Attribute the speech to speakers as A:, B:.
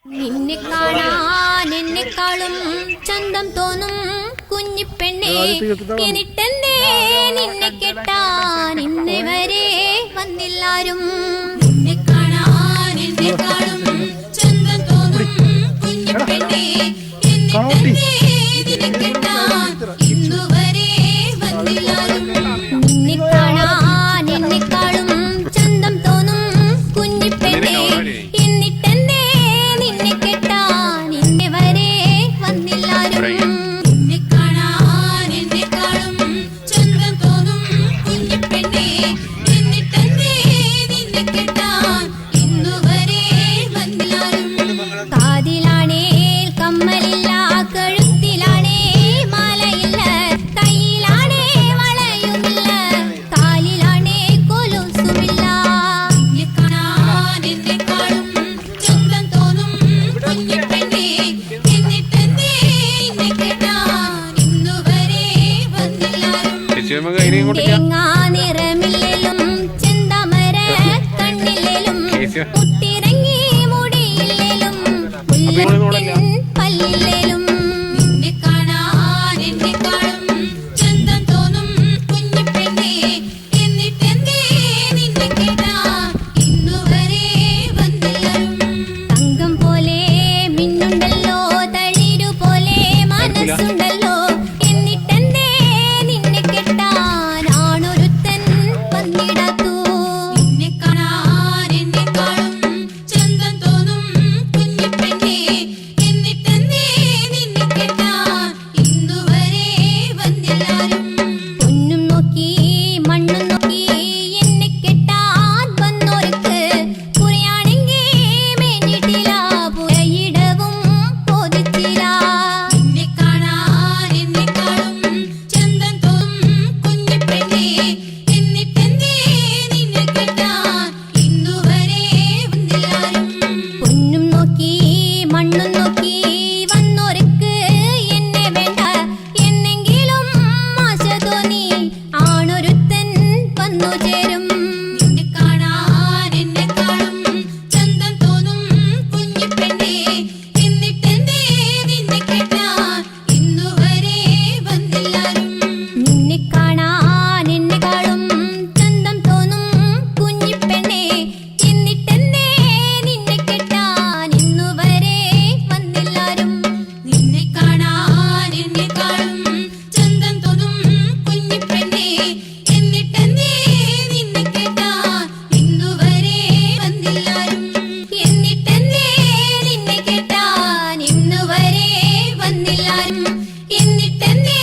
A: നിന്നെ കാണാൻ എന്നെക്കാളും ചന്തം തോന്നും കുഞ്ഞിപ്പെണ്ണെ, എന്നിട്ടെന്തേ നിന്നെ കെട്ടാൻ ഇന്നേ വരെ വന്നില്ലാരും. നിന്നെ കാണാൻ എന്നെക്കാളും ചന്തം തോന്നും കുഞ്ഞിപ്പെണ്ണെ, എന്നിട്ടെന്തേ നിന്നെ കെട്ടാൻ ഇന്നുവരെ വന്നില്ലാരും. നിന്നെ കാണാൻ എന്നെക്കാളും ചന്തം തോന്നും കുഞ്ഞിപ്പെണ്ണെ, എന്നിട്ടെന്തേ നിന്നെ കെട്ടാൻ ഇന്നേ വരെ വന്നില്ലാരും. നിന്നെ കാണാൻ എന്നെക്കാളും ചന്തം തോന്നും കുഞ്ഞിപ്പെണ്ണെ, എന്നിട്ടെന്തേ നിന്നെ കെട്ടാൻ ഇന്നുവരെ വന്നില്ലാരും. കാതിലാണേ കമ്മലില്ല, കഴുത്തിലാണേ മാലയില്ല, കയ്യിലാണേ വളയുമില്ല, കാലിലാണേ കൊലുസുമില്ല. നിന്നെ കാണാൻ എന്നെക്കാളും ചന്തം തോന്നും കുഞ്ഞിപ്പെണ്ണെ, എന്നിട്ടെന്തേ നിന്നെ കെട്ടാൻ ഇന്നുവരെ വന്നില്ലാരും. തേങ്ങാ നിറമില്ലേലും ചെന്താമര കണ്ണില്ലേലും, മുട്ടിറങ്ങി മുടിയില്ലേലും, മുല്ലത്തിൻ പല്ലില്ലേലും. നിന്നെ കാണാൻ എന്നെക്കാളും ചന്തം തോന്നും കുഞ്ഞിപ്പെണ്ണെ, എന്നിട്ടെന്തേ നിന്നെ കെട്ടാൻ ഇന്നുവരെ വന്നില്ലാരും. തങ്കം പോലെ മിന്നുണ്ടല്ലോ, തളിരു പോലെ മനസ്സുണ്ടല്ലോ, എന്നിട്ടെന്തേ നിന്നെ കെട്ടാൻ ആണൊരുത്തൻ വന്നിടാത്തു. നിന്നെ കാണാൻ എന്നെക്കാളും ചന്തം തോന്നും കുഞ്ഞിപ്പെണ്ണെ, എന്നിട്ടെന്തേ നിന്നെ കെട്ടാൻ ഇന്നുവരെ വന്നില്ലാരും. പൊന്നും നോക്കി മണ്ണും നോക്കി എന്നെ കെട്ടാൻ വന്നോർക്ക്, പുറയാണെങ്കി മേഞ്ഞിട്ടില്ല, പുറയിടവും പോതിച്ചില്ല. നിന്നെ കാണാൻ എന്നെക്കാളും ചന്തം തോന്നും കുഞ്ഞിപ്പെണ്ണെ, എന്നിട്ടെന്തേ നിന്നെ കെട്ടാൻ ഇന്നുവരെ വന്നില്ലാരും. പൊന്നും നോക്കി മണ്ണും നോക്കി വന്നോർക്ക് എന്നെ വേണ്ട എന്നെങ്കിലും ആശ തോന്നി, ആണൊരുത്തൻ വന്നു ചേരും. നിന്നെ കാണാൻ എന്നെക്കാളും ചന്തം തോന്നും കുഞ്ഞിപ്പെണ്ണെ, എന്നിട്ടെന്തേ നിന്നെ കെട്ടാൻ ഇന്നുവരെ വന്നില്ലാരും. നിന്നെ കാണാൻ എന്നെക്കാളും ചന്തം തോന്നും കുഞ്ഞിപ്പെണ്ണെ, എന്നിട്ടെന്തേ നിന്നെ കെട്ടാൻ ഇന്നുവരെ വന്നില്ലാരും. നിന്നെ കാണാൻ എന്നെക്കാളും ചന്തം തോന്നും കുഞ്ഞിപ്പെണ്ണെ, എന്നിട്ടെന്തേ നിന്നെ കെട്ടാൻ ഇന്നുവരെ വന്നില്ലാരും. എന്നിട്ടെന്തേ നിന്നെ കെട്ടാൻ ഇന്നുവരെ വന്നില്ലാരും. എന്നിട്ടെന്തേ